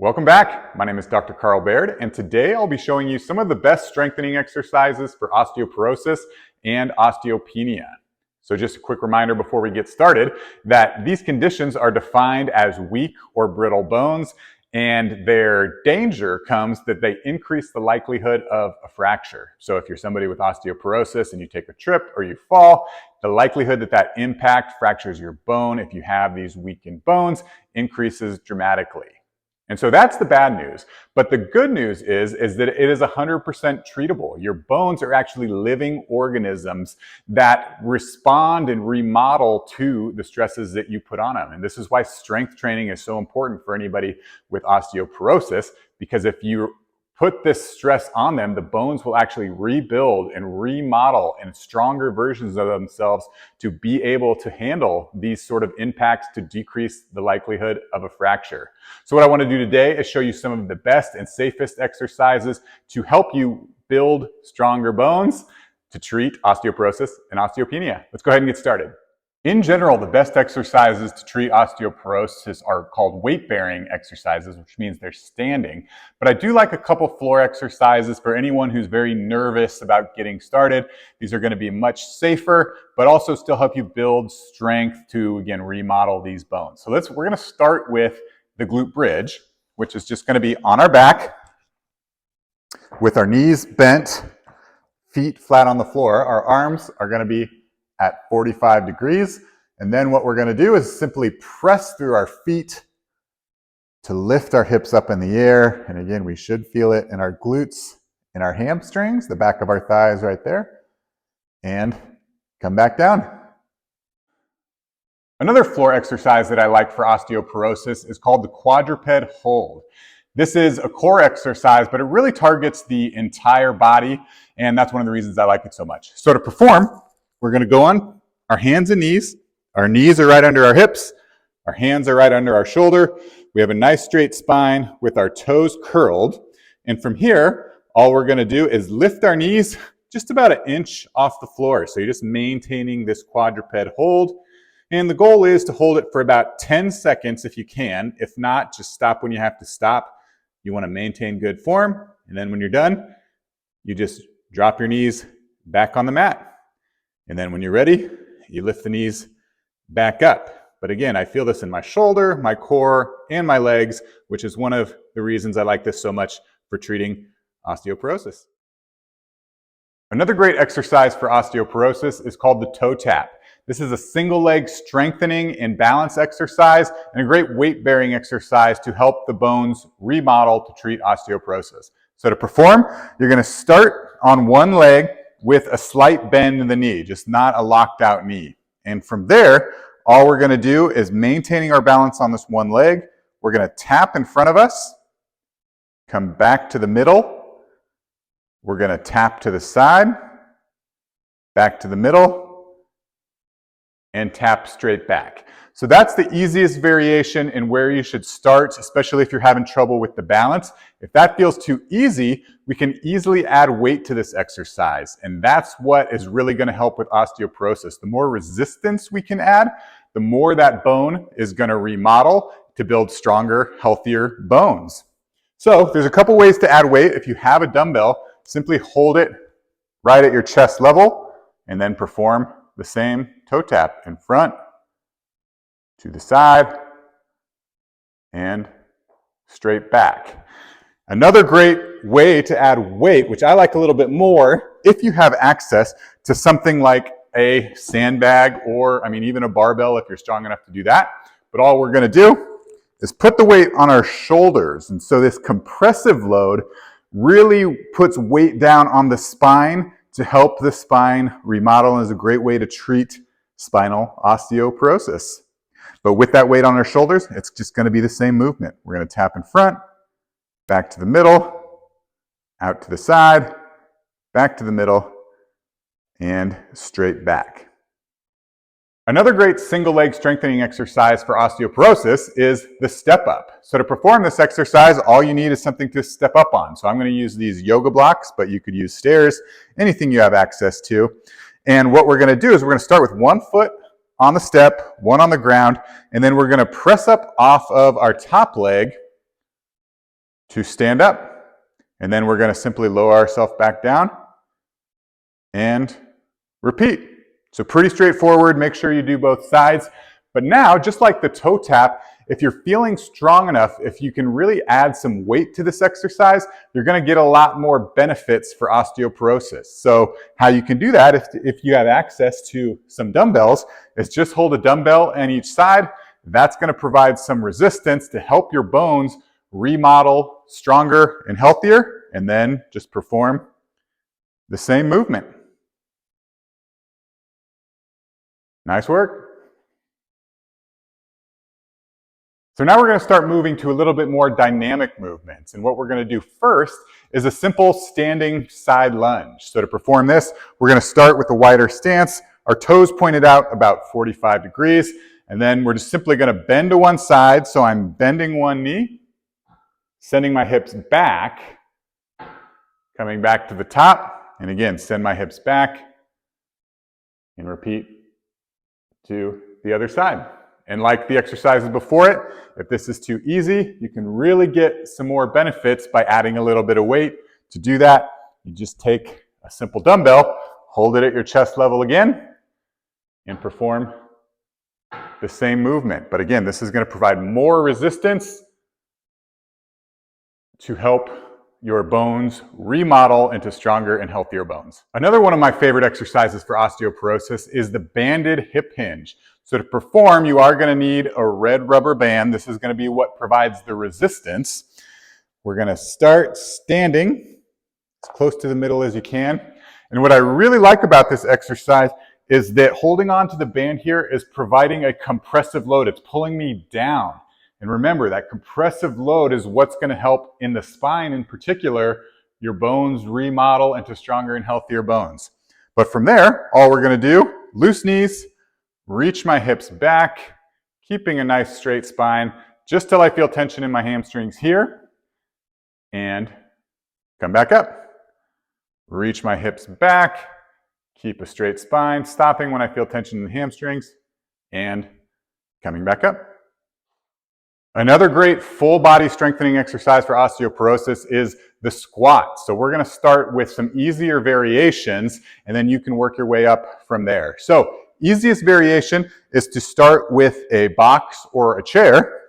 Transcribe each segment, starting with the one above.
Welcome back. My name is Dr. Carl Baird, and today I'll be showing you some of the best strengthening exercises for osteoporosis and osteopenia. So just a quick reminder before we get started that these conditions are defined as weak or brittle bones, and their danger comes that they increase the likelihood of a fracture. So if you're somebody with osteoporosis and you take a trip or you fall, the likelihood that that impact fractures your bone if you have these weakened bones increases dramatically. And so that's the bad news. But the good news is that it is 100% treatable. Your bones are actually living organisms that respond and remodel to the stresses that you put on them. And this is why strength training is so important for anybody with osteoporosis, because if you put this stress on them, the bones will actually rebuild and remodel in stronger versions of themselves to be able to handle these sort of impacts to decrease the likelihood of a fracture. So what I want to do today is show you some of the best and safest exercises to help you build stronger bones to treat osteoporosis and osteopenia. Let's go ahead and get started. In general, the best exercises to treat osteoporosis are called weight-bearing exercises, which means they're standing. But I do like a couple floor exercises for anyone who's very nervous about getting started. These are going to be much safer, but also still help you build strength to, again, remodel these bones. So we're going to start with the glute bridge, which is just going to be on our back with our knees bent, feet flat on the floor. Our arms are going to be at 45 degrees. And then what we're going to do is simply press through our feet to lift our hips up in the air. And again, we should feel it in our glutes and our hamstrings, the back of our thighs right there. And come back down. Another floor exercise that I like for osteoporosis is called the Quadruped Hold. This is a core exercise, but it really targets the entire body. And that's one of the reasons I like it so much. So to perform, we're going to go on our hands and knees. Our knees are right under our hips. Our hands are right under our shoulder. We have a nice straight spine with our toes curled. And from here, all we're going to do is lift our knees just about an inch off the floor. So you're just maintaining this quadruped hold. And the goal is to hold it for about 10 seconds if you can. If not, just stop when you have to stop. You want to maintain good form. And then when you're done, you just drop your knees back on the mat. And then when you're ready, you lift the knees back up. But again, I feel this in my shoulder, my core, and my legs, which is one of the reasons I like this so much for treating osteoporosis. Another great exercise for osteoporosis is called the toe tap. This is a single leg strengthening and balance exercise and a great weight-bearing exercise to help the bones remodel to treat osteoporosis. So to perform, you're going to start on one leg with a slight bend in the knee, just not a locked out knee. And from there, all we're going to do is maintaining our balance on this one leg. We're going to tap in front of us, come back to the middle. We're going to tap to the side, back to the middle, and tap straight back. So that's the easiest variation in where you should start, especially if you're having trouble with the balance. If that feels too easy, we can easily add weight to this exercise. And that's what is really going to help with osteoporosis. The more resistance we can add, the more that bone is going to remodel to build stronger, healthier bones. So there's a couple ways to add weight. If you have a dumbbell, simply hold it right at your chest level and then perform the same toe tap in front, to the side, and straight back. Another great way to add weight, which I like a little bit more, if you have access to something like a sandbag or, even a barbell if you're strong enough to do that. But all we're going to do is put the weight on our shoulders. And so this compressive load really puts weight down on the spine to help the spine remodel, and is a great way to treat spinal osteoporosis. But with that weight on our shoulders, it's just going to be the same movement. We're going to tap in front, back to the middle, out to the side, back to the middle, and straight back. Another great single leg strengthening exercise for osteoporosis is the step up. So to perform this exercise, all you need is something to step up on. So I'm going to use these yoga blocks, but you could use stairs, anything you have access to. And what we're going to do is we're going to start with one foot on the step, one on the ground, and then we're going to press up off of our top leg to stand up. And then we're going to simply lower ourselves back down and repeat. So pretty straightforward. Make sure you do both sides. But now, just like the toe tap, if you're feeling strong enough, if you can really add some weight to this exercise, you're going to get a lot more benefits for osteoporosis. So how you can do that, if you have access to some dumbbells, is just hold a dumbbell on each side. That's going to provide some resistance to help your bones remodel stronger and healthier, and then just perform the same movement. Nice work. So now we're going to start moving to a little bit more dynamic movements. And what we're going to do first is a simple standing side lunge. So to perform this, we're going to start with a wider stance, our toes pointed out about 45 degrees, and then we're just simply going to bend to one side. So I'm bending one knee, sending my hips back, coming back to the top, and again, send my hips back, and repeat to the other side. And like the exercises before it, if this is too easy, you can really get some more benefits by adding a little bit of weight. To do that, you just take a simple dumbbell, hold it at your chest level again, and perform the same movement. But again, this is going to provide more resistance to help your bones remodel into stronger and healthier bones. Another one of my favorite exercises for osteoporosis is the banded hip hinge. So to perform, you are going to need a red rubber band. This is going to be what provides the resistance. We're going to start standing as close to the middle as you can. And what I really like about this exercise is that holding on to the band here is providing a compressive load. It's pulling me down. And remember, that compressive load is what's going to help in the spine in particular, your bones remodel into stronger and healthier bones. But from there, all we're going to do, loose knees, reach my hips back, keeping a nice straight spine, just till I feel tension in my hamstrings here, and come back up. Reach my hips back, keep a straight spine, stopping when I feel tension in the hamstrings, and coming back up. Another great full body strengthening exercise for osteoporosis is the squat. So we're going to start with some easier variations, and then you can work your way up from there. So easiest variation is to start with a box or a chair,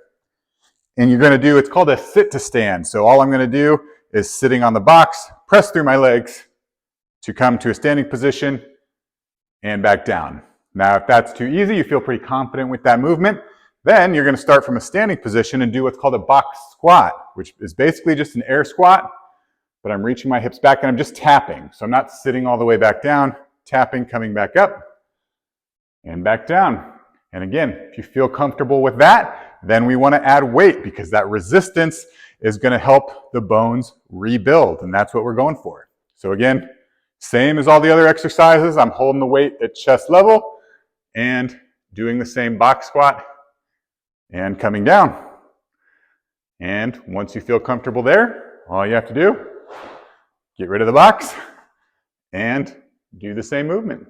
and you're going to do, it's called a sit to stand. So all I'm going to do is sitting on the box, press through my legs to come to a standing position and back down. Now, if that's too easy, you feel pretty confident with that movement, then you're going to start from a standing position and do what's called a box squat, which is basically just an air squat, but I'm reaching my hips back and I'm just tapping. So I'm not sitting all the way back down, tapping, coming back up and back down. And again, if you feel comfortable with that, then we want to add weight because that resistance is going to help the bones rebuild, and that's what we're going for. So again, same as all the other exercises, I'm holding the weight at chest level and doing the same box squat and coming down. And once you feel comfortable there, all you have to do, get rid of the box and do the same movement.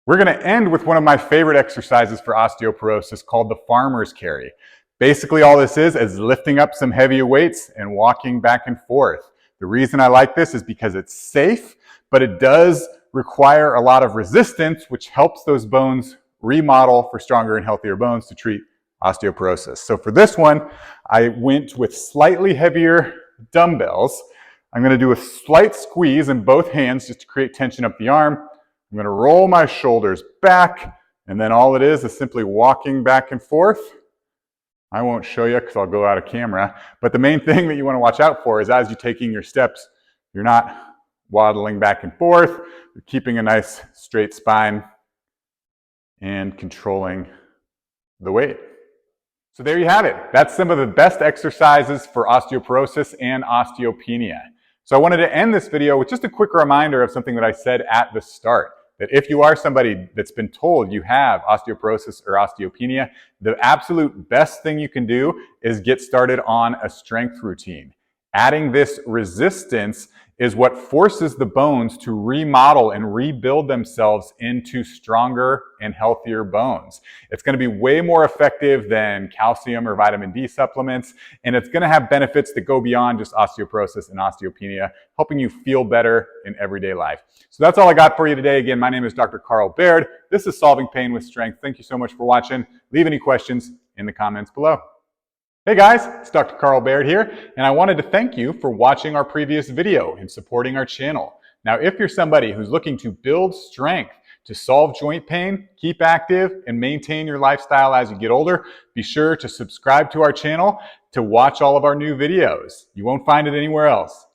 We're going to end with one of my favorite exercises for osteoporosis called the farmer's carry. Basically, all this is lifting up some heavier weights and walking back and forth. The reason I like this is because it's safe, but it does require a lot of resistance, which helps those bones remodel for stronger and healthier bones to treat osteoporosis. So for this one, I went with slightly heavier dumbbells. I'm going to do a slight squeeze in both hands just to create tension up the arm. I'm going to roll my shoulders back, and then all it is simply walking back and forth. I won't show you because I'll go out of camera, but the main thing that you want to watch out for is as you're taking your steps, you're not waddling back and forth, you're keeping a nice straight spine and controlling the weight. So there you have it. That's some of the best exercises for osteoporosis and osteopenia. So I wanted to end this video with just a quick reminder of something that I said at the start, that if you are somebody that's been told you have osteoporosis or osteopenia, the absolute best thing you can do is get started on a strength routine. Adding this resistance is what forces the bones to remodel and rebuild themselves into stronger and healthier bones. It's going to be way more effective than calcium or vitamin D supplements, and it's going to have benefits that go beyond just osteoporosis and osteopenia, helping you feel better in everyday life. So that's all I got for you today. Again, my name is Dr. Carl Baird. This is Solving Pain with Strength. Thank you so much for watching. Leave any questions in the comments below. Hey guys, it's Dr. Carl Baird here, and I wanted to thank you for watching our previous video and supporting our channel. Now, if you're somebody who's looking to build strength to solve joint pain, keep active, and maintain your lifestyle as you get older, be sure to subscribe to our channel to watch all of our new videos. You won't find it anywhere else.